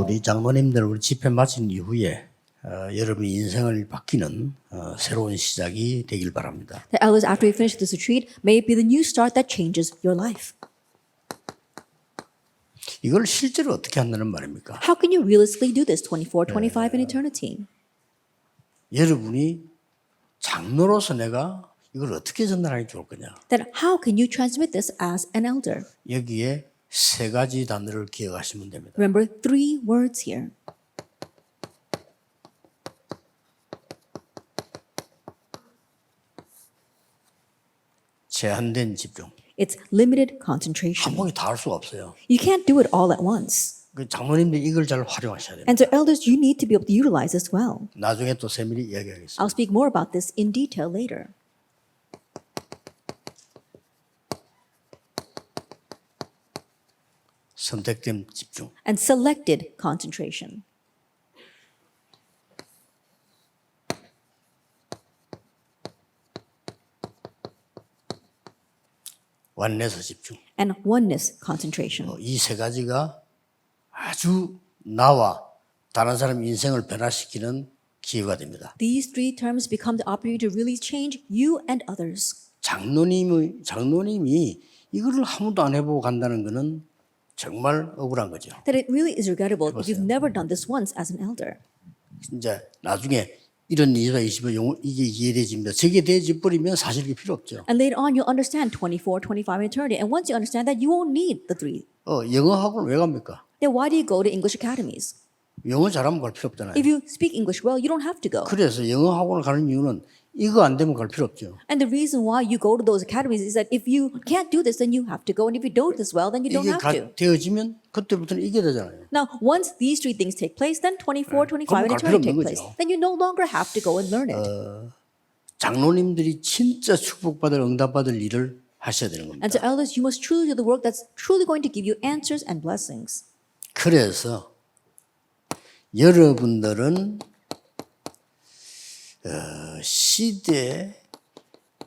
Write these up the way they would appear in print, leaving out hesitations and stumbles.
우리 장로님들 우리 집회 마친 이후에 여러분의 인생을 바뀌는 새로운 시작이 되길 바랍니다. The elders, after we finish this retreat, may it be the new start that changes your life. 이걸 실제로 어떻게 한다는 말입니까? How can you realistically do this 24, 25 in eternity? 여러분이 장로로서 내가 이걸 어떻게 전달하기 좋을 거냐? Then how can you transmit this as an elder? 여기에 세 가지 단어를 기억하시면 됩니다. Remember 3 words here. 제한된 집중. It's limited 한 concentration. 번에 다 할 수가 없어요. You can't do it all at once. 그 장로님들 이걸 잘 활용하셔야 됩니다. And so elders, you need to be able to utilize this well. 나중에 또 세밀히 이야기하겠습니다. I'll speak more about this in detail later. 선택된 집중. And selected concentration. 완내서 집중. And oneness concentration. 이 세 가지가 아주 나와 다른 사람 인생을 변화시키는 기회가 됩니다. These 3 terms become the opportunity to really change you and others. 장로님이 이거를 한 번도 안 해보고 간다는 것은 정말 억울한 거죠. That it really is regrettable if you've never done this once as an elder. 이제 나중에 이런 24, 25 이게 이해되집니다. 저게 되어져 버리면 사실 이게 필요 없죠. And later on, you'll understand 24, 25 in eternity. And once you understand that, you won't need the 3. 영어 학원 왜 갑니까? Then why do you go to English academies? 영어 잘하면 갈 필요 없잖아요. If you speak English well, you don't have to go. 그래서 영어 학원을 가는 이유는 이거 안 되면 갈 필요 없죠. And the reason why you go to those academies is that if you can't do this, then you have to go. And if you don't do this well, then you don't 이게 have to. 되어지면 그때부터는 이게 되잖아요. Now, once these 3 things take place, then 24, 25 그럼 in 갈 필요 eternity take 없는 place. 거죠. Then you no longer have to go and learn it. 장로님들이 진짜 축복받을 응답받을 일을 하셔야 되는 겁니다. And so elders, you must truly do the work that's truly going to give you answers and blessings. 그래서 여러분들은 시대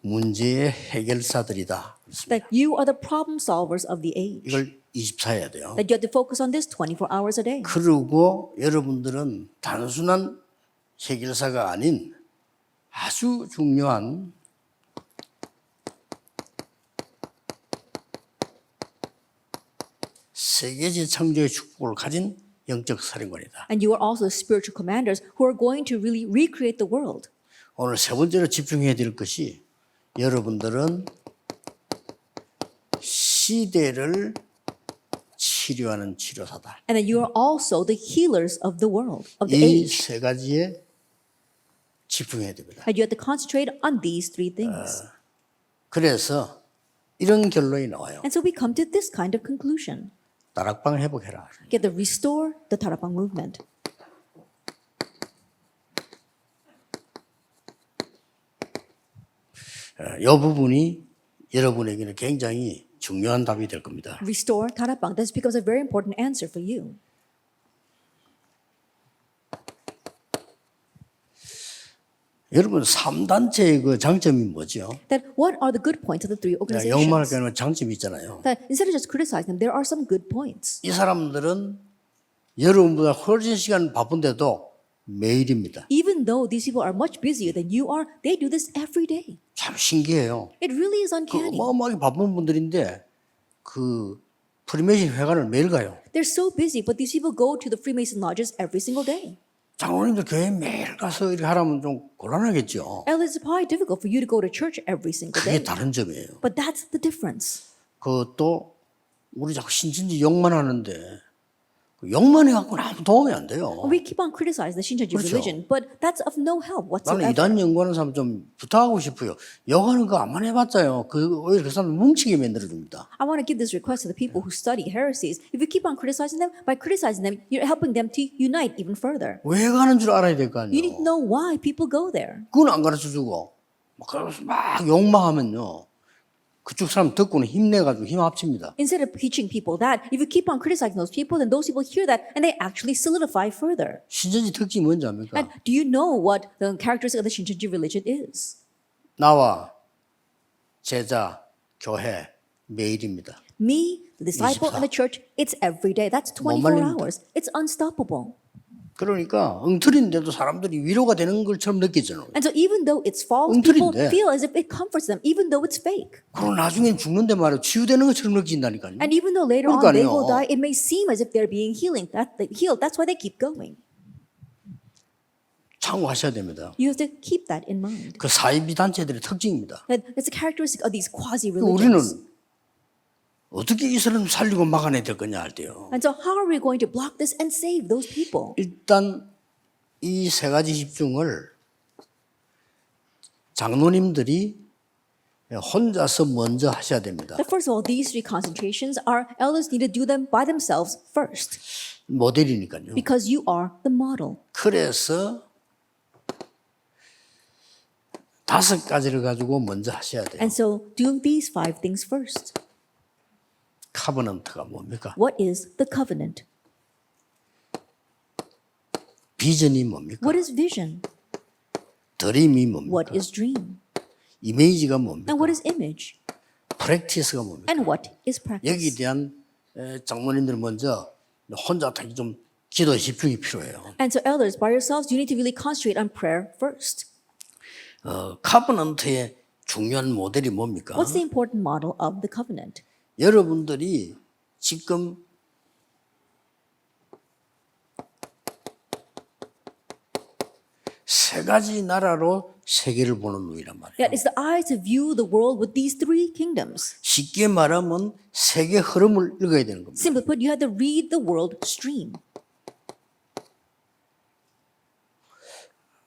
문제의 해결사들이다. That you are the problem solvers of the age. 이걸 24 해야 돼요. That you have to focus on this 24 hours a day. 그리고 여러분들은 단순한 해결사가 아닌 아주 중요한 세계 재창조의 축복을 가진 영적 사령관이다. And you are also spiritual commanders who are going to really recreate the world. 오늘 세 번째로 집중해야 될 것이 여러분들은 시대를 치료하는 치료사다. And that you are also the healers of the world, of the 이 age. 세 가지에 집중해야 됩니다. That you have to concentrate on these 3 things. 그래서 이런 결론이 나와요. And so we come to this kind of conclusion. 다락방 회복해라. Get the restore the Tarapang movement. 이 부분이 여러분에게는 굉장히 중요한 답이 될 겁니다. Restore Tarapang. This becomes a very important answer for you. 여러분 3단체의 그 장점이 뭐죠? That what are the good points of the 3 영만할 organizations? 때는 장점이 있잖아요. That instead of just criticizing them, there are some good points. 이 사람들은 여러분보다 훨씬 시간 바쁜데도 매일입니다. Even though these people are much busier than you are, they do this every day. 참 신기해요. It really is 그 uncanny. 어마어마하게 바쁜 분들인데 그 프리메이션 회관을 매일 가요. They're so busy, but these people go to the Freemason lodges every single day. 장로님들 교회 매일 가서 이렇게 하라면 좀 곤란하겠죠. And it's probably difficult for you to go to church every single 그게 day. 다른 점이에요. But that's the difference. 그것도 우리 자꾸 신천지 욕만 하는데 욕만 해갖고는 아무 도움이 안 돼요. We keep on criticizing the Shincheonji 그렇죠. religion, but that's of no help 나는 whatsoever. 이단 연구하는 사람 좀 부탁하고 싶어요. 욕하는 거 안만 해봤자요. 오히려 그 사람 뭉치게 만들어줍니다. I want to give this request to the people who study heresies. If you keep on criticizing them, by criticizing them, you're helping them to unite even further. 왜 가는 줄 알아야 될 거 You need 아니에요. to know why people go there. 그건 안 가르쳐주고 막 욕만 하면요. 그쪽 사람 듣고는 힘내가지고 힘 합칩니다. Instead of teaching people that, if you keep on criticizing those people, then those people hear that and they actually solidify further. 신천지 특징이 뭔지 압니까? And do you know what the characteristic of the Shincheonji religion is? 나와 제자, 교회 매일입니다. Me, the disciple, and the church, it's every day. That's 24 말립니다. hours. It's unstoppable. 그러니까 엉터리인데도 사람들이 위로가 되는 것처럼 느끼잖아요. And so even though it's false, people 엉터리인데. feel as if it comforts them, even though it's fake. 그러고 나중엔 죽는데 말이에요. 치유되는 것처럼 느낀다니까요. And even though later on they will 그러니까요. die, it may seem as if they're being healed. That's why they keep going. 참고하셔야 됩니다. You have to keep that in mind. 그 사이비 단체들의 특징입니다. That's a characteristic of these 우리는 quasi-religions. 어떻게 이 사람 살리고 막아내야 될 거냐 할 때요. And so how are we going to block this and save those people? 일단 이 세 가지 집중을 장로님들이 혼자서 먼저 하셔야 됩니다. But first of all, these three concentrations, our elders need to do them by themselves first. 모델이니까요. Because you are the model. 그래서 5가지를 가지고 먼저 하셔야 돼요. And so doing these 5 things first. 카버넌트가 뭡니까? What is the covenant? 비전이 뭡니까? What is vision? 드림이 뭡니까? What is dream? 이미지가 뭡니까? And what is image? 프랙티스가 뭡니까? And what is practice? 여기에 대한 장로님들 먼저 혼자 다 좀 기도 집중이 필요해요. And so elders, by yourselves, you need to really concentrate on prayer first. 카버넌트의 중요한 모델이 뭡니까? What's the important model of the covenant? 여러분들이 지금 세 가지 나라로 세계를 보는 눈이란 말이에요. That is the eyes to view the world with these 3 kingdoms. 쉽게 말하면 세계 흐름을 읽어야 되는 겁니다. Simply put, you have to read the world stream.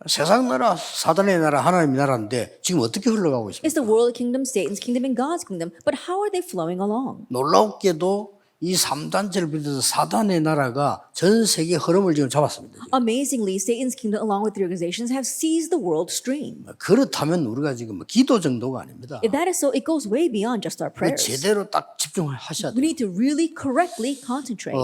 세상 나라, 사단의 나라, 하나님의 나라인데 지금 어떻게 흘러가고 있습니까? It's the world kingdom, Satan's kingdom, and God's kingdom. But how are they flowing along? 놀랍게도 이 3단체를 비롯해서 사단의 나라가 전 세계 흐름을 지금 잡았습니다. Amazingly, Satan's kingdom, along with the organizations, have seized the world stream. 그렇다면 우리가 지금 기도 정도가 아닙니다. If that is so, it goes way beyond just our prayers. 제대로 딱 집중하셔야 We 돼요. need to really correctly concentrate.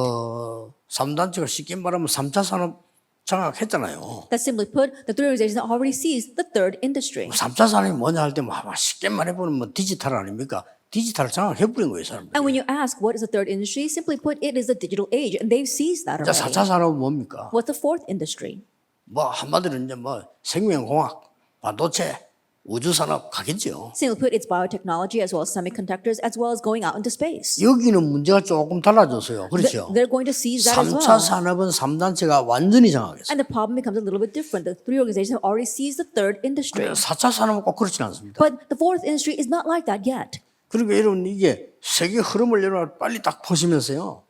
3단체가 쉽게 말하면 3차 산업 장악했잖아요. That simply put, the 3 organizations have already seized the 3rd industry. 3차 산업이 뭐냐 할 때 쉽게 말해보면 뭐 디지털 아닙니까? 디지털을 장악해버린 거예요, 사람들. And when you ask what is the 3rd industry, simply put, it is the digital age, and they've seized that 자, already. 4차 산업은 뭡니까? What's the 4th industry? 뭐 한마디로 이제 뭐 생명공학, 반도체, 우주산업 가겠죠. Simply put, it's biotechnology as well as semiconductors as well as going out into space. 여기는 문제가 조금 달라졌어요. 그렇죠? They're going to seize that as 3차 well. 산업은 3단체가 완전히 장악했어요. And the problem becomes a little bit different. The 3 organizations have already seized the 3rd industry. 4차 산업은 꼭 그렇진 않습니다. But the 4th industry is not like that yet. 그러니까 여러분 이게 세계 흐름을 여러분 빨리 딱 보시면서요.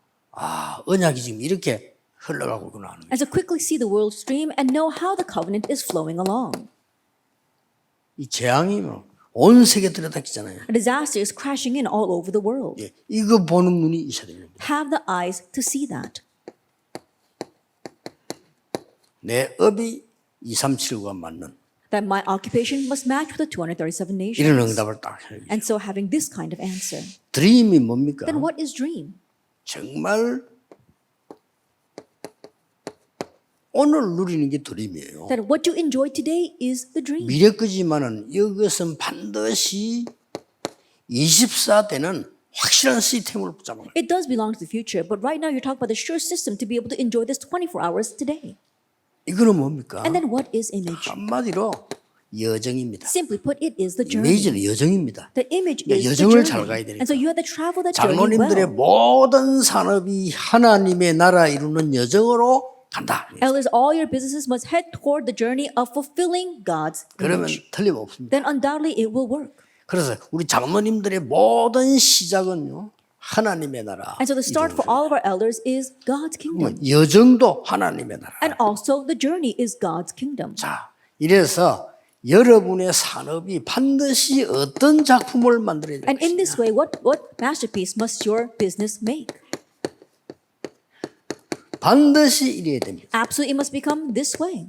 언약이 지금 이렇게 흘러가고 있구나 하는 거예요. And so quickly see the world stream and know how the covenant is flowing along. 이 재앙이 온 세계 들여다키잖아요. A disaster is crashing in all over the world. 예, 이거 보는 눈이 있어야 됩니다. Have the eyes to see that. 내 업이 237과 맞는 That my occupation must match with the 237 nations. 이런 응답을 딱 해요. And so having this kind of answer. 드림이 뭡니까? Then what is dream? 정말 오늘 누리는 게 드림이에요. That what you enjoy today is the dream. 미래까지만은 이것은 반드시 24대는 확실한 시스템을 붙잡아요. It does belong to the future, but right now you're talking about the sure system to be able to enjoy this 24 hours today. 이거는 뭡니까? And then what is image? 한마디로 여정입니다. Simply put, it is the journey. 이미지는 여정입니다. The image is the 여정을 journey. 잘 가야 되니까. And so you have to travel that journey 장로님들의 well. 모든 산업이 하나님의 나라 이루는 여정으로 간다. Elders, all your businesses must head toward the journey of fulfilling God's 그러면 image. 틀림없습니다. Then undoubtedly it will work. 그래서 우리 장로님들의 모든 시작은요. 하나님의 나라. And so the start for all of our elders is God's kingdom. 여정도 하나님의 나라. And also the journey is God's kingdom. 자, 이래서 여러분의 산업이 반드시 어떤 작품을 만들어야 될 And in 것이냐. this way, what masterpiece must your business make? 반드시 이래야 됩니다. Absolutely, it must become this way.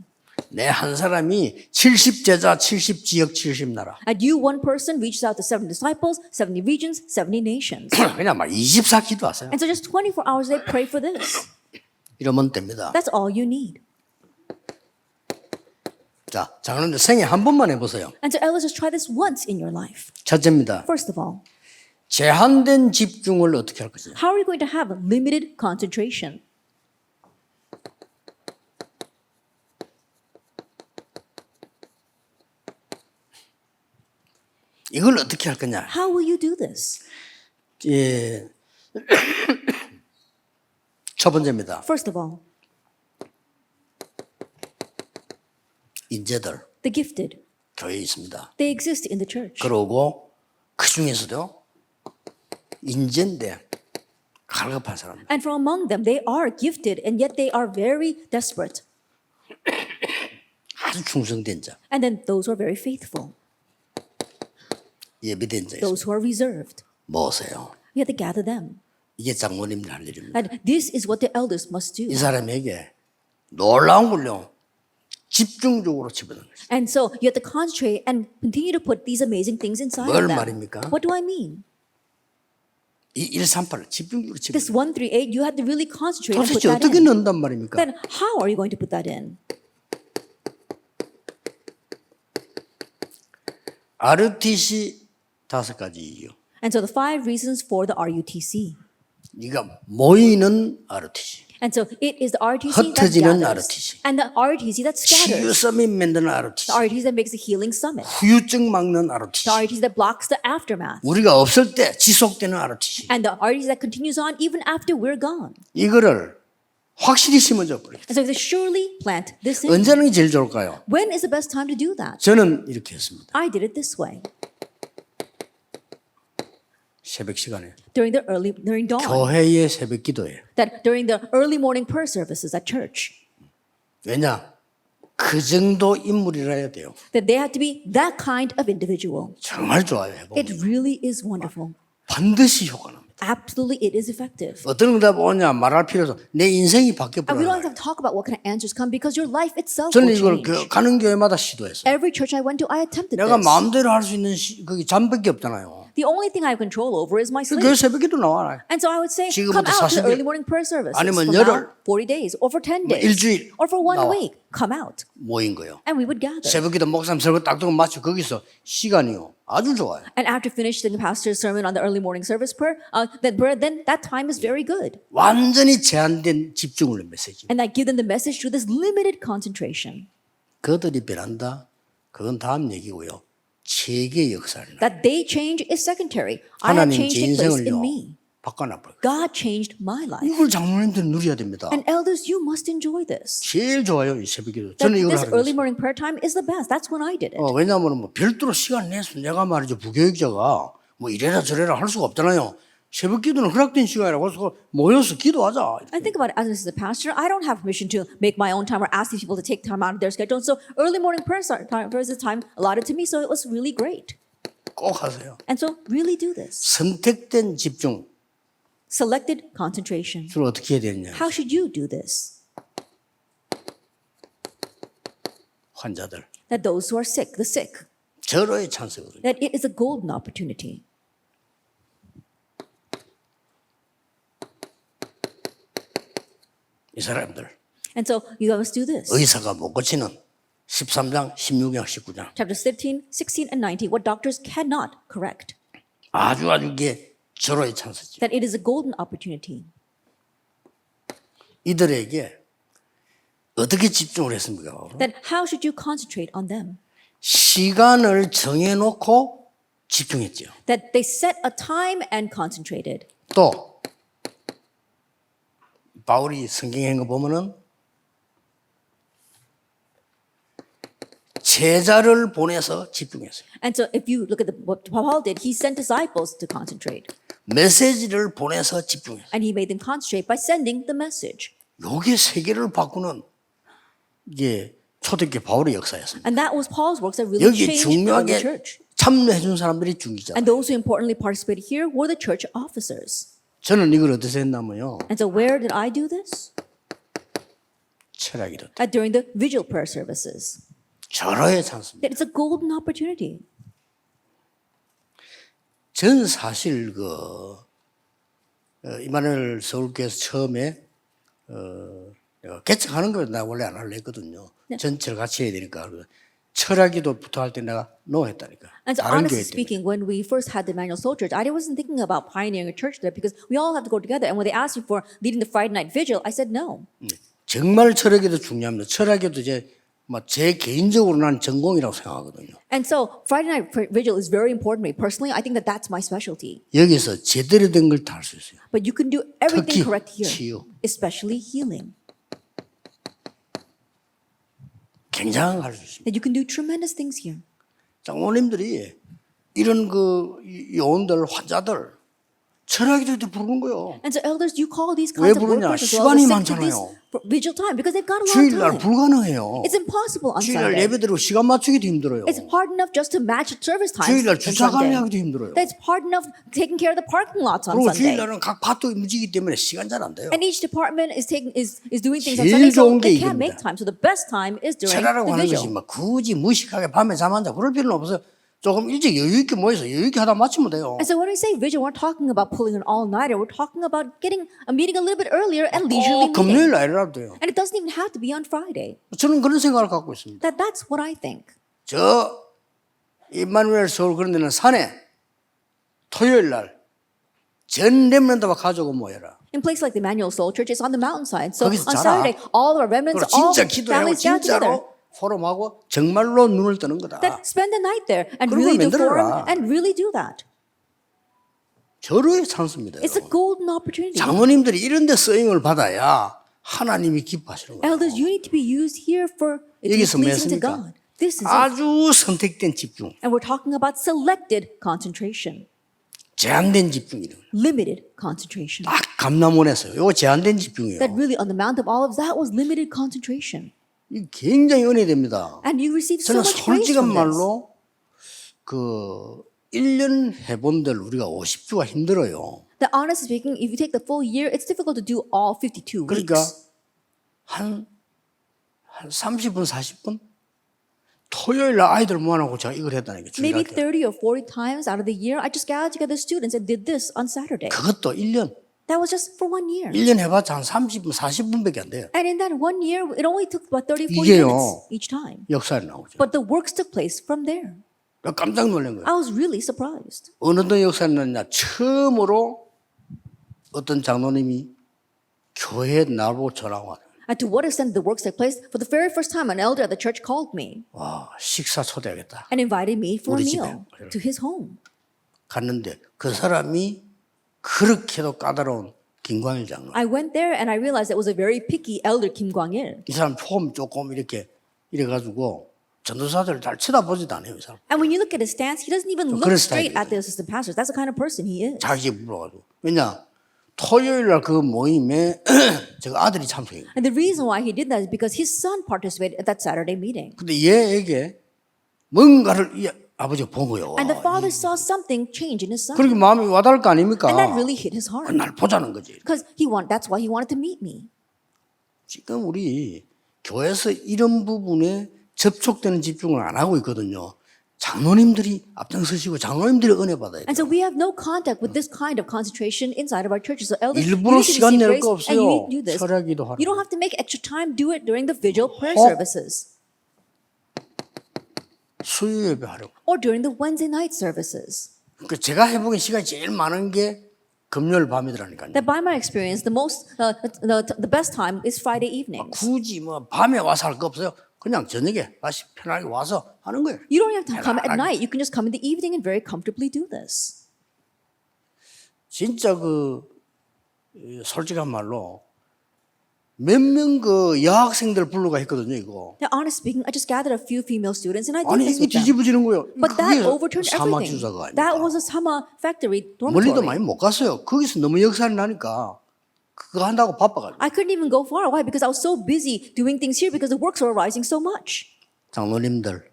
내 한 사람이 70제자, 70지역, 70나라. And you, one person, reaches out to 70 disciples, 70 regions, 70 nations. 그냥 막 24 기도하세요. And so just 24 hours a day, pray for this. 이러면 됩니다. That's all you need. 자, 장로님들 생애 한 번만 해보세요. And so elders, just try this once in your life. 첫째입니다. First of all, 제한된 집중을 어떻게 할 것이냐? How are we going to have limited concentration? 이걸 어떻게 할 거냐? How will you do this? 예. 첫 번째입니다. First of all, 인재들 the gifted. 교회에 있습니다. They exist in the church. 그러고 그 중에서도 인재인데 갈급한 사람. And from among them, they are gifted and yet they are very desperate. 아주 충성된 자, And then those who are very faithful, 예비된 자 those who are reserved. 모으세요. We have to gather them. 이게 장로님들 할 일입니다. And this is what the elders must do. 이 사람에게 놀라운 걸요 집중적으로 집어넣는 거죠. And so you have to concentrate and continue to put these amazing things inside 뭘 of them. 말입니까? What do I mean? 이 138을 집중적으로 This 집어넣는 138, you have to really concentrate and put 도대체 that 어떻게 in. 넣는단 말입니까? Then how are you going to put that in? RUTC 5가지 이유. And so the 5 reasons for the RUTC. 네가 모이는 RUTC, And so it is the RUTC that 흩어지는 gathers. RUTC. And the RUTC that scatters. 치유 서밋 만드는 RUTC, The RUTC that makes the healing summit. 후유증 막는 RUTC, The RUTC that blocks the aftermath. 우리가 없을 때 지속되는 RUTC. And the RUTC that continues on even after we're gone. 이거를 확실히 심어줘 버려. And so they surely plant this in. 언제 하는 게 제일 좋을까요? When is the best time to do that? 저는 이렇게 했습니다. I did it this way. 새벽 시간에 During dawn. 교회의 새벽 기도에. That during the early morning prayer services at church. 왜냐? 그 정도 인물이라 해야 돼요. That they have to be that kind of individual. 정말 좋아요. 해보면. It really is wonderful. 반드시 효과 납니다. Absolutely, it is effective. 어떤 응답 오냐 말할 필요 없어. 내 인생이 바뀌어 And we don't 버려요. have to talk about what kind of answers come because your life itself 저는 will 이걸 change. 가는 교회마다 시도했어요. Every church I went to, I attempted 내가 this. 마음대로 할 수 있는 그게 잠밖에 없잖아요. The only thing I have control over is my 그 sleep. 교회 새벽에도 나와라. And so I would say, 지금부터 come out to the 40일, early morning prayer services. 아니면 From 열흘, now, 40 days, or for 10 뭐 days, 일주일 or for 1 나와. week. Come out. 모인 거예요. And we would gather. 새벽기도 목사님 설교 딱 듣고 마치고 거기서 시간이요 아주 좋아요. And after finishing the pastor's sermon on the early morning service prayer, then that time is very good. 완전히 제한된 집중을 메시지. And I give them the message through this limited concentration. 그들이 변한다. 그건 다음 얘기고요. 세계의 역사를 That they change is secondary. I have 하나님 changed 제 take place in 인생을요 me. 바꿔놔버려. God changed my life. 이걸 장로님들은 누려야 됩니다. And elders, you must enjoy this. 제일 좋아요 이 새벽기도. That 저는 이걸 this 하는 early 거예요. morning prayer time is the best. That's when I did it. 왜냐하면 뭐 별도로 시간 내서 내가 말이죠 부교육자가 뭐 이래라 저래라 할 수가 없잖아요. 새벽기도는 허락된 시간이라고 해서 모여서 기도하자. And think about it, as a pastor, I don't have permission to make my own time or ask these people to take time out of their schedule. So early morning prayer time was the time allotted to me, so it was really great. 꼭 하세요. And so really do this. 선택된 집중. Selected concentration. 주로 어떻게 해야 되느냐. How should you do this? 환자들. That those who are sick, the sick, 절호의 찬스거든요. that it is a golden opportunity. 이 사람들 And so you must do this. 의사가 못 고치는 13장, 16장, 19장 Chapters 15, 16, and 19, what doctors cannot correct. 아주 이게 절호의 찬스지. That it is a golden opportunity. 이들에게 어떻게 집중을 했습니까? Then how should you concentrate on them? 시간을 정해놓고 집중했죠. That they set a time and concentrated. 또 바울이 성경에 한 거 보면은 제자를 보내서 집중했어요. And so if you look at what Paul did, he sent disciples to concentrate. 메시지를 보내서 집중했어요. And he made them concentrate by sending the message. 이게 세계를 바꾸는 이게 초대교회 바울의 역사였습니다. And that was Paul's works that really 여기 changed the 중요하게 church. 참여해 준 사람들이 중기자. And those who importantly participated here were the church officers. 저는 이걸 어디서 했냐면요. And so where did I do this? 철학이다. During the vigil prayer services. 절호의 찬스입니다. That it's a golden opportunity. 전 사실 이만을 서울교회에서 처음에 내가 개척하는 거 나 원래 안 하려 했거든요. 전체를 같이 해야 되니까 철학기도부터 할 때 내가 no 했다니까. And so 다른 honestly 교회 때문에. speaking, when we first had the Emmanuel Soul Church, I wasn't thinking about pioneering a church there because we all have to go together. And when they asked me for leading the Friday night vigil, I said no. 정말 철학기도 중요합니다. 철학기도 제 개인적으로 난 전공이라고 생각하거든요. And so Friday night vigil is very important to me. Personally, I think that that's my specialty. 여기서 제대로 된 걸 다 할 수 있어요. But you can do everything 특히 correct here, 치유. especially healing. 굉장한 걸 할 수 있습니다. That you can do tremendous things here. 장모님들이 이런 요원들, 환자들 철학기도 때 부르는 거예요. And so elders, you call these 왜 kinds of 부르냐? workers as well 시간이 as to these 많잖아요. vigil time because they've got a lot of 주일날 time. 불가능해요. It's impossible on 주일날 Sunday. 예배드리고 시간 맞추기도 힘들어요. It's hard enough just to match service times 주일날 on 주차 Sunday. 관리하기도 힘들어요. It's hard enough taking care of the parking lots on 그리고 Sunday. 주일날은 각 파트 움직이기 때문에 시간 잘 안 돼요. And each department is doing things on 제일 Sunday, so 좋은 게 they can't 이겁니다. make time. So the best time is during 철하라고 the 하는 것이 vigil. 막 굳이 무식하게 밤에 잠 안 자 그럴 필요는 없어요. 조금 일찍 여유 있게 모여서 여유 있게 하다 마치면 돼요. And so when we say vigil, we're talking about pulling an all-nighter. We're talking about getting a meeting a little bit earlier and leisurely 꼭 meeting. 금요일 날이라도 돼요. And it doesn't even have to be on Friday. 저는 그런 생각을 갖고 있습니다. That's what I think. 저 임마누엘 서울 그런 데는 산에 토요일 날 전 렘넌트가 가지고 모여라. In places like the Emmanuel Soul Church, it's on the mountainside. So 거기서 on 자라. Saturday, all of our remnants, 그리고 all 진짜 기도하고 families gather together. 진짜로 포럼하고 정말로 눈을 뜨는 거다. That spend the night there and 그런 really 걸 do forum 만들어라. and really do that. 절호의 찬스입니다. It's a 여러분. golden opportunity. 장모님들이 이런 데 쓰임을 받아야 하나님이 기뻐하시는 거예요. Elders, you need to be used here for it to be 여기서 pleasing to 맺습니까? God. This is it. 아주 선택된 집중, And we're talking about selected concentration, 제한된 집중이에요. limited concentration. 딱 감남원에서요. 이거 제한된 집중이에요. That really on the Mount of Olives, that was limited concentration. 이 굉장히 은혜됩니다. And you received so 저는 much praise 솔직한 from this. 말로 1년 해본들 우리가 50주가 힘들어요. That honestly speaking, if you take the full year, it's difficult to do all 52 그러니까 weeks. 한 30분, 40분? 토요일 날 아이들 모아놓고 제가 이걸 했다는 게 Maybe 주일날 30 or 40 times out of the year, I just gathered together students and did this on Saturday. 그것도 1년. That was just for 1 year. 1년 해봤자 한 30분, 40분밖에 안 돼요. And in that 1 year, it only took about 30, 40 이게요. minutes each time. 역사에 나오죠. But the works took place from there. 깜짝 놀란 거예요. I was really surprised. 어느 던 역사에 났냐. 처음으로 어떤 장로님이 교회에 나보고 전화가 와요. And to what extent the works took place, for the very first time, an elder at the church called me 와, 식사 초대하겠다. and invited me for a 우리 집에. meal to his home. 갔는데 그 사람이 그렇게도 까다로운 김광일 장로. I went there and I realized it was a very picky elder, Kim Kwang-il. 이 사람 폼 조금 이래가지고 전도사들 잘 쳐다보지도 않아요. 이 사람. And when you look at his stance, he doesn't even look 그런 straight 스타일이에요. at the assistant pastors. That's the kind of person he is. 자기 불러가지고. 왜냐? 토요일 날 그 모임에 제가 아들이 참석해요. And the reason why he did that is because his son participated at that Saturday meeting. 근데 얘에게 뭔가를 이 아버지가 본 거예요. And the father saw something change in his son. 그렇게 마음이 와닿을 거 아닙니까? And that really hit his heart. 날 보자는 거지. Because that's why he wanted to meet me. 지금 우리 교회에서 이런 부분에 접촉되는 집중을 안 하고 있거든요. 장로님들이 앞장서시고 장로님들이 은혜 받아야 And 돼요. so we have no contact with this kind of concentration inside of our churches. So elders, you 일부러 need to 시간 receive 낼 거 grace and you 없어요. need to do this. 철학기도 하라고. You don't have to make extra time. Do it during the vigil prayer 혹 services 수요 예배 하려고. or during the Wednesday night services. 그러니까 제가 해보기엔 시간이 제일 많은 게 금요일 밤이더라니까요. That by my experience, the best time is Friday evenings. 굳이 뭐 밤에 와서 할 거 없어요. 그냥 저녁에 다시 편하게 와서 하는 거예요. You don't have to come at night. You can just come in the evening and very comfortably do this. 진짜 솔직한 말로 몇 명 여학생들 부르고 했거든요, 이거. Now, honestly speaking, I just gathered a few female students and I did 아니 this 이게 with them. 뒤집어지는 거예요. But that 그게 overturned 사마 everything. 주사가 That 아닙니까? was a Sama factory 멀리도 dormitory. 많이 못 갔어요. 거기서 너무 역사를 나니까 그거 한다고 바빠가지고. I couldn't even go far. Why? Because I was so busy doing things here because the works were arising so much. 장로님들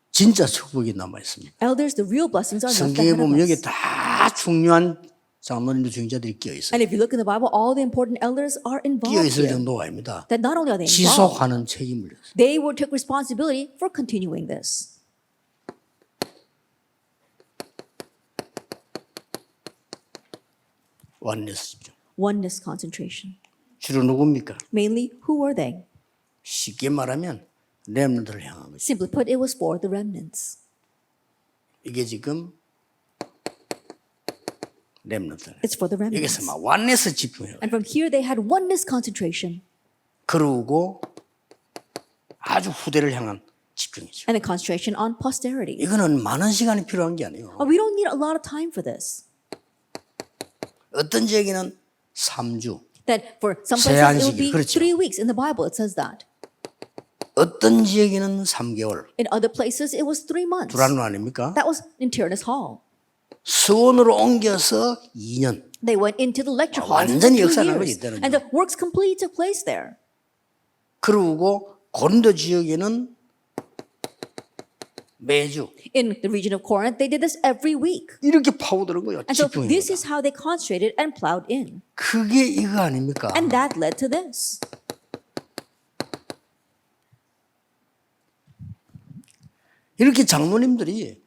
진짜 축복이 남아 있습니다. Elders, the real blessings are left 성경에 ahead of 보면 여기 us. 다 중요한 장로님들 중자들이 끼어 있어요. And if you look in the Bible, all the important elders are 끼어 involved 있을 here. 정도가 아닙니다. That not only are they involved, 지속하는 책임을 졌어요. they will take responsibility for continuing this. 원리스 집중. Oneness concentration. 주로 누굽니까? Mainly, who were they? 쉽게 말하면 렘넌트를 향한 거죠. Simply put, it was for the remnants. 이게 지금 렘넌트. It's for the remnants. 여기서 막 원네스 집중해요. And from here they had oneness concentration 그러고 아주 후대를 향한 집중이죠. and a concentration on posterity. 이거는 많은 시간이 필요한 게 아니에요. We don't need a lot of time for this. 어떤 지역에는 3주, That for some places it will be 그렇죠. 3 weeks. In the Bible it says that. 어떤 지역에는 3개월. In other places it was 3 months. 두란노 아닙니까? That was in Tyrannus Hall. 수원으로 옮겨서 2년. They went into the lecture hall 완전히 for 2 역사를 한 거지, years. 이때는요. And the works completely took place there. 그러고 고린도 지역에는 매주 In the region of Corinth, they did this every week. 이렇게 파고드는 거예요. And so 집중이. this is how they concentrated and plowed in. 그게 이거 아닙니까? And that led to this. 이렇게 장로님들이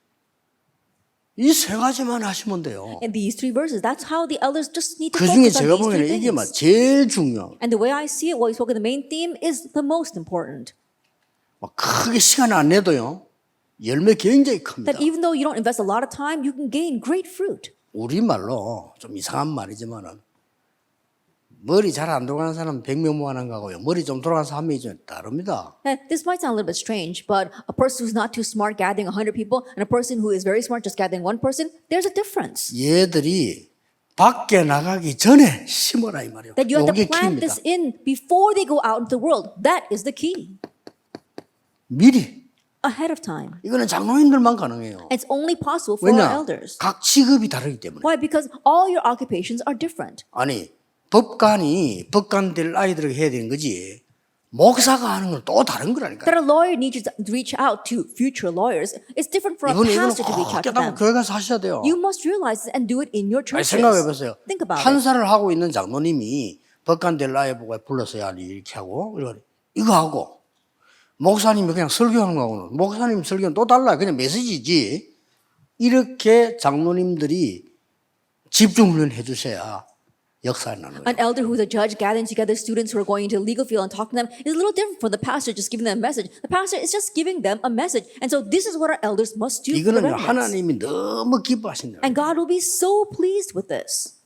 이 세 가지만 하시면 돼요. In these 3 verses, that's how the elders just need to 그 중에 focus on 제가 these 3 보기에는 이게 막 things. 제일 중요한. And the way I see it, what we spoke of, the main theme is the most important. 막 크게 시간 안 내도요. 열매 굉장히 큽니다. That even though you don't invest a lot of time, you can gain great fruit. 우리말로 좀 이상한 말이지만은 머리 잘 안 돌아가는 사람은 100명 모아난 거고요. 머리 좀 돌아가는 사람 1명이 좀 다릅니다. And this might sound a little bit strange, but a person who's not too smart gathering 100 people and a person who is very smart just gathering 1 person, there's a difference. 얘들이 밖에 나가기 전에 심어라 이 말이에요. That you have to 이게 plant 키입니다. this in before they go out into the world. That is the key. 미리. Ahead of time. 이거는 장로님들만 가능해요. It's only possible for our 왜냐? elders. 각 직업이 다르기 때문에. Why? Because all your occupations are different. 아니 법관이 법관 될 아이들에게 해야 되는 거지. 목사가 하는 건 또 다른 거라니까요. That a lawyer needs to reach out to future lawyers. It's different for a 이거는 pastor to reach out to 깨닫고 them. 교회 가서 하셔야 돼요. You must realize this and do it in your 아니, churches. 생각해 보세요. Think about it. 판사를 하고 있는 장로님이 법관 될 아이 보고 불렀어야 하니 이렇게 하고 이거 하고 목사님이 그냥 설교하는 거하고는 목사님 설교는 또 달라요. 그냥 메시지지. 이렇게 장로님들이 집중 훈련해 주셔야 역사에 나는 거예요. An elder who's a judge gathering together students who are going into the legal field and talking to them is a little different from the pastor just giving them a message. The pastor is just giving them a message. And so this is what our elders must do for the 이거는 remnants. 하나님이 너무 기뻐하신다. And God will be so pleased with this.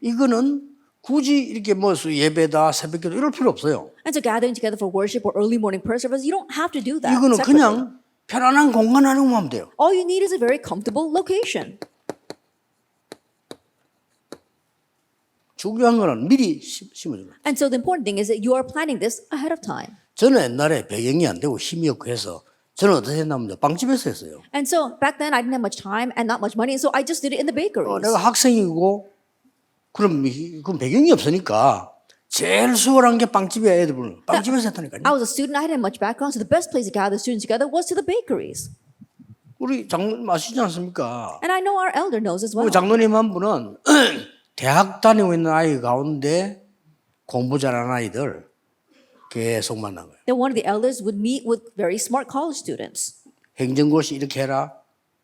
이거는 굳이 이렇게 뭐 예배다 새벽기도 이럴 필요 없어요. And so gathering together for worship or early morning prayer service, you don't have to do that 이거는 separately. 그냥 편안한 공간 하는 것만 하면 돼요. All you need is a very comfortable location. 중요한 거는 미리 심어주는 거예요. And so the important thing is that you are planning this ahead of time. 저는 옛날에 배경이 안 되고 힘이 없고 해서 저는 어떻게 했냐면 빵집에서 했어요. And so back then I didn't have much time and not much money, and so I just did it in the bakeries. 내가 학생이고 그럼 배경이 없으니까 제일 수월한 게 빵집이야 애들은. 빵집에서 했다니까요. I was a student, I didn't have much background, so the best place to gather students together was to the bakeries. 우리 장로님 아시지 않습니까? And I know our elder knows as well. 우리 장로님 한 분은 대학 다니고 있는 아이 가운데 공부 잘하는 아이들 계속 만난 거예요. Then one of the elders would meet with very smart college students. 행정고시 이렇게 해라,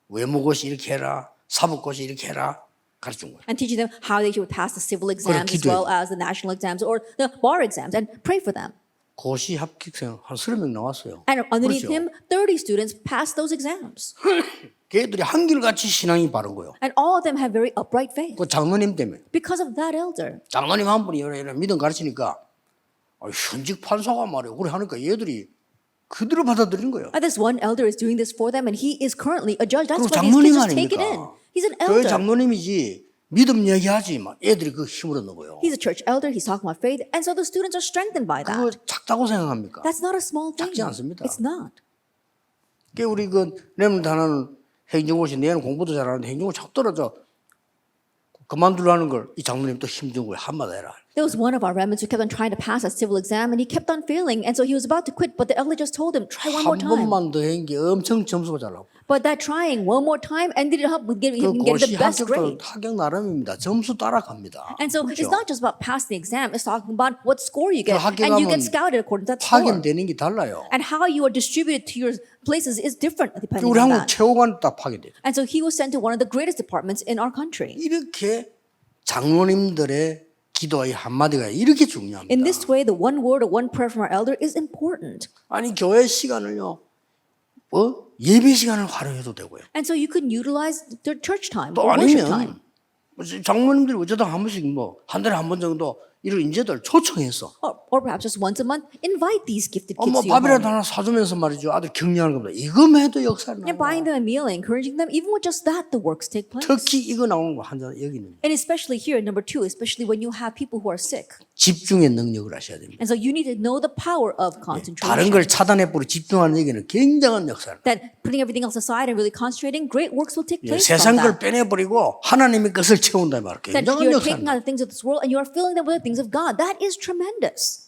외무고시 이렇게 해라, 사법고시 이렇게 해라 가르친 거예요. And teaching them how they should pass the civil exams as well as the national exams or the bar exams and pray for them. 고시 합격생 한 30명 나왔어요. And underneath 그렇죠? him, 30 students passed those exams. 걔들이 한결같이 신앙이 바른 거예요. And all of them have very upright faith 그 장로님 때문에. because of that elder. 장로님 한 분이 이런 믿음 가르치니까 현직 판사가 말이에요. 그래 하니까 얘들이 그대로 받아들이는 거예요. And this one elder is doing this for them and he is currently a judge. That's 그리고 why these 장로님 kids just take it in. 아닙니까? He's an 교회 elder. 장로님이지 믿음 얘기하지 막 애들이 그 힘을 얻는 거예요. He's a church elder. He's talking about faith. And so the students are strengthened by 그거 that. 작다고 생각합니까? That's not a small thing. 작지 않습니다. It's not. 우리 렘넌트 하나는 행정고시 내는 공부도 잘하는데 행정고 자꾸 떨어져 그만두려는 걸 이 장로님 또 힘준 거예요. 한마디 해라. There was one of our remnants who kept on trying to pass a civil exam and he kept on failing. And so he was about to quit, but the elder just told him, try one more 한 time. 번만 더 한 게 엄청 점수가 잘 나오고 But that trying one more time ended up with 그 getting 고시 the best 합격도 grade. 합격 나름입니다. 점수 따라갑니다. And so it's 그렇죠? not just about passing the exam, it's talking about what score you get. 그 And you get 합격하면 scouted according to that score. 파견되는 게 달라요. And how you are distributed to your places is different depending 우리 on 한국 that. 최고관 딱 파견돼요. And so he was sent to one of the greatest departments in our country. 이렇게 장로님들의 기도의 한마디가 이렇게 중요합니다. In this way, the one word or one prayer from our elder is important. 아니 교회 시간을요, 예배 시간을 활용해도 되고요. And so you can utilize the church time 또 or worship time. 아니면 장로님들이 어쩌다 한 번씩 한 달에 한 번 정도 이런 인재들 초청해서 Or perhaps just once a month, invite these gifted kids 뭐 to your 밥이라도 home. 하나 사주면서 말이죠. 아들 격려하는 겁니다. 이거만 해도 역사를 And 나와요. buying them a meal and encouraging them, even with just that, the works take place. 특히 이거 나오는 거 한자 여기는 And especially here, number two, especially when you have people who are sick. 집중의 능력을 아셔야 됩니다. And so you need to know the power of 다른 concentration. 걸 차단해 버리고 집중하는 얘기는 굉장한 역사를. That putting everything else aside and really concentrating, great works will take place from 세상 걸 that. 빼내 버리고 하나님의 것을 채운다 말. That 굉장한 you're 역사를. taking out the things of this world and you are filling them with the things of God. That is tremendous.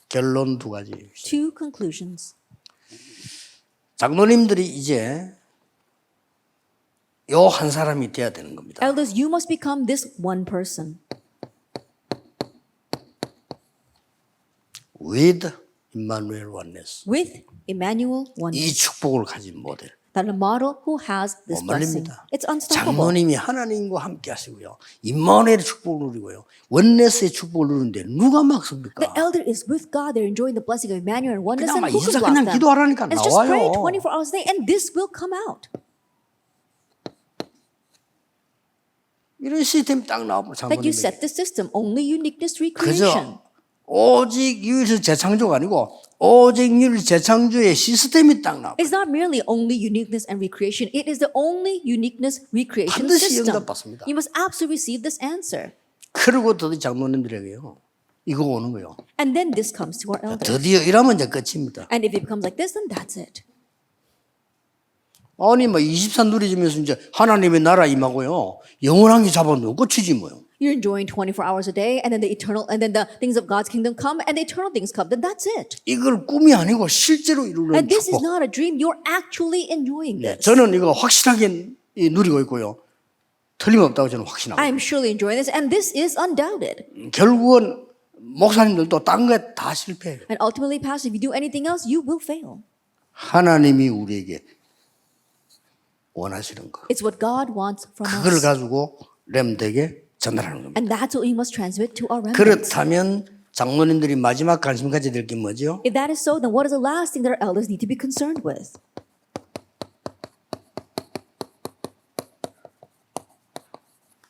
결론 두 가지. Two conclusions. 장로님들이 이제 요 한 사람이 돼야 되는 겁니다. Elders, you must become this one person. With Emmanuel oneness. With Emmanuel 이 oneness. 축복을 가진 모델. That a model who has this blessing. 말립니다. It's unstoppable. 장로님이 하나님과 함께 하시고요. 임마누엘의 축복을 누리고요. 원네스의 축복을 누리는데 누가 막습니까? The elder is with God. They're enjoying the blessing of Emmanuel and oneness. 그냥 And who can 있어 block 그냥 them? 기도하라니까 It's just pray 나와요. 24 hours a day and this will come out. 이런 시스템 딱 나오면 That you 장로님에게 set the system. Only uniqueness 그저 recreation. 오직 유일의 재창조가 아니고 오직 유일 재창조의 시스템이 딱 나와. It's not merely only uniqueness and recreation. It is the only uniqueness recreation 반드시 system. 응답받습니다. You must absolutely receive this answer. 그리고 더 장로님들에게요. 이거 오는 거요. And then this comes to our elders. 드디어 이러면 이제 끝입니다. And if it becomes like this, then that's it. 아니 뭐 24 누리지면서 이제 하나님의 나라 임하고요. 영원한 게 잡아놓고 끝이지 뭐요. You're enjoying 24 hours a day, and then the things of God's kingdom come, and the eternal things come. Then that's it. 이걸 꿈이 아니고 실제로 이루는 And this is 축복. not a dream. You're actually enjoying 네, this. 저는 이거 확실하게 누리고 있고요. 틀림없다고 저는 확신합니다. I'm surely enjoying this, and this is undoubted. 결국은 목사님들도 딴 거에 다 실패해요. And ultimately, Pastor, if you do anything else, you will fail. 하나님이 우리에게 원하시는 거. It's what God wants from 그걸 us. 가지고 렘드에게 전달하는 겁니다. And that's what we must transmit to our remnants. 그렇다면 장로님들이 마지막 관심 가져야 될 게 뭐죠? If that is so, then what is the last thing that our elders need to be concerned with?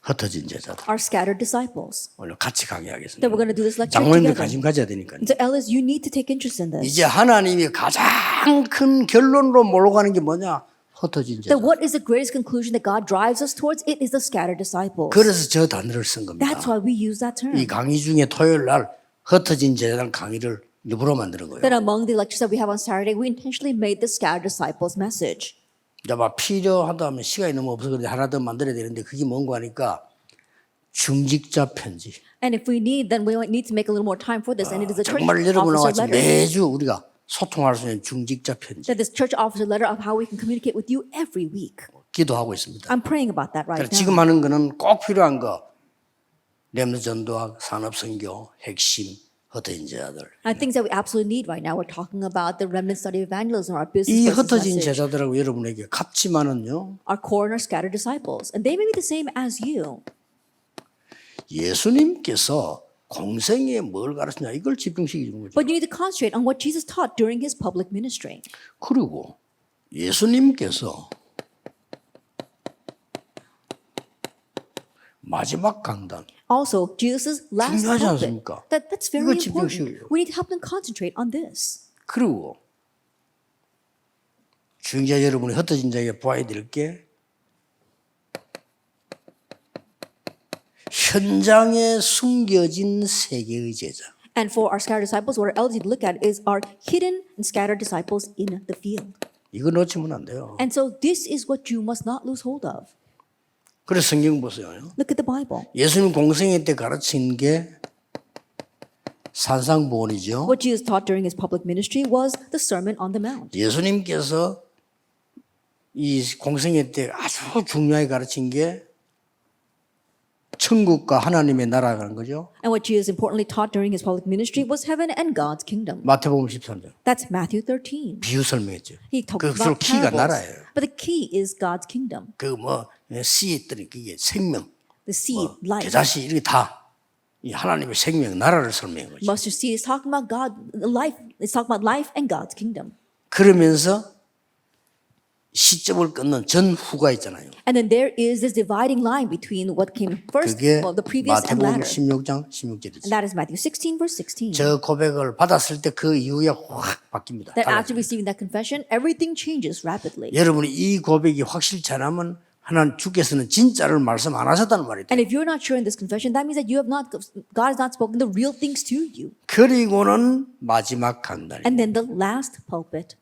흩어진 제자들. Our scattered disciples. 오늘 같이 강의하겠습니다. That we're going to do this lecture 장로님들 together. 관심 가져야 되니까요. So elders, you need to take interest in this. 이제 하나님이 가장 큰 결론으로 몰고 가는 게 뭐냐? 흩어진 제자. That what is the greatest conclusion that God drives us towards? It is the scattered disciples. 그래서 저 단어를 쓴 겁니다. That's why we use that term. 이 강의 중에 토요일 날 흩어진 제자들 강의를 일부러 만드는 거예요. That among the lectures that we have on Saturday, we intentionally made the scattered disciples message. 이제 막 필요하다 하면 시간이 너무 없어서 그런데 하나 더 만들어야 되는데 그게 뭔가 하니까 중직자 편지. And if we need, then we need to make a little more time for this. And it is a church 정말 여러분과 officer 같이 letter. 매주 우리가 소통할 수 있는 중직자 편지. That this church officer letter of how we can communicate with you every week. 기도하고 있습니다. I'm praying about that right 그래서 now. 지금 하는 거는 꼭 필요한 거. 렘드 전도학, 산업선교, 핵심, 흩어진 제자들. And things that we absolutely need right now. We're talking about the remnant study of evangelism, our 이 business 흩어진 message, 제자들하고 여러분에게 같지만은요. our core and our scattered disciples. And they may be the same as you. 예수님께서 공생에 뭘 가르치냐 이걸 집중시키는 거죠. But you need to concentrate on what Jesus taught during his public ministry. 그리고 예수님께서 마지막 강단 Also, Jesus' last 중요하지 pulpit. 않습니까? That's very 이거 important. 집중시켜요. We need to help them concentrate on this. 그리고 중자 여러분이 흩어진 자에게 보아야 될 게 현장에 숨겨진 세계의 제자. And for our scattered disciples, what our elders need to look at is our hidden and scattered disciples in the field. 이거 놓치면 안 돼요. And so this is what you must not lose hold of. 그래서 성경 보세요. Look at the Bible. 예수님 공생애 때 가르친 게 산상보원이죠. What Jesus taught during his public ministry was the Sermon on the Mount. 예수님께서 이 공생애 때 아주 중요하게 가르친 게 천국과 하나님의 나라라는 거죠. And what Jesus importantly taught during his public ministry was heaven and God's kingdom. 마태복음 13장. That's Matthew 13. 비유 설명했죠. He talked 그것으로 about 키가 parables. 나라예요. But the key is God's kingdom. 그 뭐 씨했더니 그게 생명, The seed, life. 겨자씨 이렇게 다 이 하나님의 생명 나라를 설명한 거죠. Mustard seed is talking about God, life. It's talking about life and God's kingdom. 그러면서 시점을 끊는 전후가 있잖아요. And then there is this dividing line between what came first, 그게 well, the previous and 마태복음 latter. 16장 16절이죠. And that is Matthew 16, verse 16. 저 고백을 받았을 때 그 이후에 확 바뀝니다. That after 달라져요. receiving that confession, everything changes rapidly. 여러분이 이 고백이 확실치 않으면 하나님 주께서는 진짜를 말씀 안 하셨다는 말이죠. And if you're not sure in this confession, that means that God has not spoken the real things to you. 그리고는 마지막 강단. And then the last pulpit,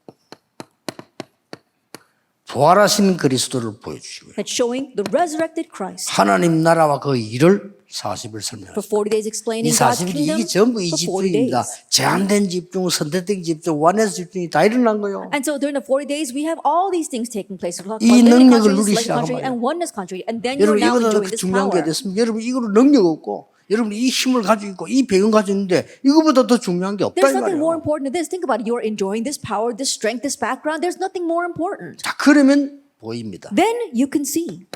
부활하신 그리스도를 보여주시고요. that's showing the resurrected Christ. 하나님 나라와 그 일을 40일 설명하셨어요. For 40 days 이 explaining God's 40일이 kingdom 이게 전부 이 for 40 집중입니다. days. 제한된 집중, 선택된 집중, 완에서 집중이 다 일어난 거예요. And so during the 40 days, we have all these things taking place. We'll talk 이 about living 능력을 country, 누리시라고 select country, 말이에요. and oneness country. And then you're 여러분 now 이거보다 enjoying 더 this 중요한 게 power. 됐습니다. 여러분 이거로 능력 없고 여러분 이 힘을 가지고 있고 이 배경 가지고 있는데 이거보다 더 중요한 게 없다 There's 이 nothing more 말이에요. important than this. Think about it. You're enjoying this power, this strength, this background. There's nothing more important. 자 그러면 보입니다. Then you can see.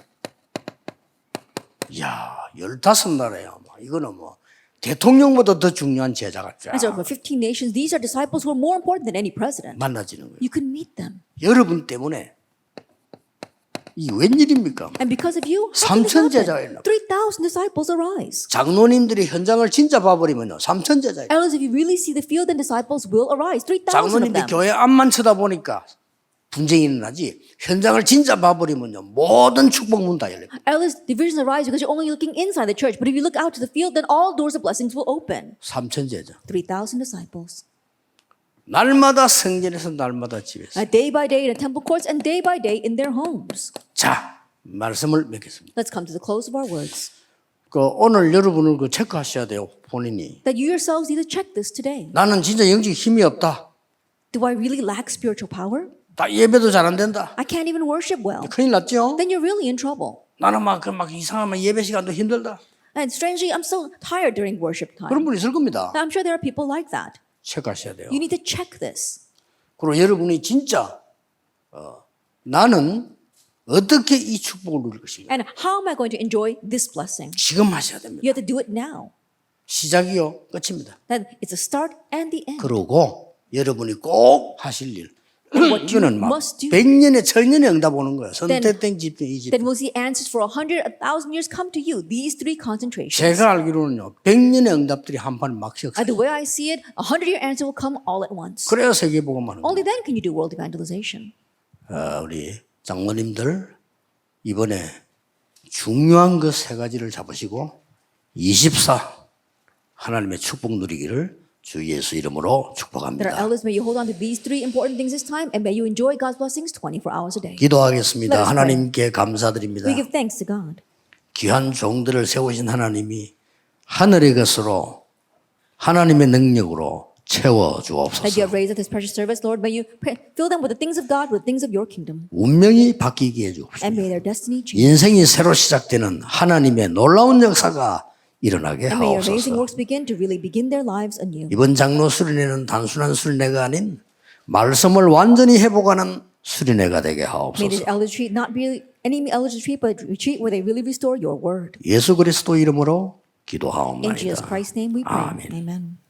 이야 15나라야. 이거는 뭐 대통령보다 더 중요한 제자가 쫙 And so for 15 nations, these are disciples who are more important than any president. 만나지는 거예요. You can meet them. 여러분 때문에 이 웬일입니까? And because of you, 3,000 제자가 일어나. 3,000 disciples arise. 장로님들이 현장을 진짜 봐버리면요 3,000 제자. Elders, if you really see the field, then disciples will arise. 3,000 of 장로님들 them. 교회 앞만 쳐다보니까 분쟁이 일어나지 현장을 진짜 봐버리면요 모든 축복 문 다 열려요. Elders, divisions arise because you're only looking inside the church. But if you look out to the field, then all doors of blessings will open. 3,000 제자. 3,000 disciples. 날마다 성전에서 날마다 집에서. Day by day in the temple courts and day by day in their homes. 자 말씀을 맺겠습니다. Let's come to the close of our words. 그 오늘 여러분을 그 체크하셔야 돼요 본인이. That you yourselves need to check this today. 나는 진짜 영적 힘이 없다. Do I really lack spiritual power? 다 예배도 잘 안 된다. I can't even worship well. 큰일 났죠? Then you're really in trouble. 나는 막 이상하면 예배 시간도 힘들다. And strangely, I'm so tired during worship time. 그런 분 있을 겁니다. I'm sure there are people like that. 체크하셔야 돼요. You need to check this. 그리고 여러분이 진짜 나는 어떻게 이 축복을 누릴 것인가. And how am I going to enjoy this blessing? 지금 하셔야 됩니다. You have to do it now. 시작이요 끝입니다. Then it's the start and the end. 그러고 여러분이 꼭 하실 일. 이거는 막 must do. 100년에 1000년에 응답 오는 거예요. 선택된 집중 이 집중. Then we'll see answers for 100, 1,000 years come to you. These three concentrations. 제가 알기로는요 100년의 응답들이 한 판 막 The 시작해요. way I see it, 100-year answer will come all at once. 그래야 세계복음화는 Only then can you do world evangelization. 우리 장로님들 이번에 중요한 그 세 가지를 잡으시고 24 하나님의 축복 누리기를 주 예수 이름으로 That our 축복합니다. elders, may you hold on to these three important things this time, and may you enjoy God's blessings 24 hours a day. 기도하겠습니다. Let us pray. 하나님께 감사드립니다. We give thanks to God. 귀한 종들을 세우신 하나님이 하늘의 것으로 하나님의 능력으로 채워 That you 주옵소서. have raised up His precious service, Lord, may you fill them with the things of God, with the things of your kingdom, 운명이 바뀌게 해 and 주옵소서. may their destiny change. 인생이 새로 시작되는 하나님의 놀라운 역사가 일어나게 And may your amazing 하옵소서. works begin to really begin their lives anew. 이번 장로 수련회는 단순한 수련회가 아닌 말씀을 완전히 회복하는 수련회가 되게 May this 하옵소서. elder retreat not be any elder retreat, but a retreat where they really restore your word. 예수 그리스도 이름으로 In Jesus 기도하옵나이다. Christ's name we pray. 아멘. Amen.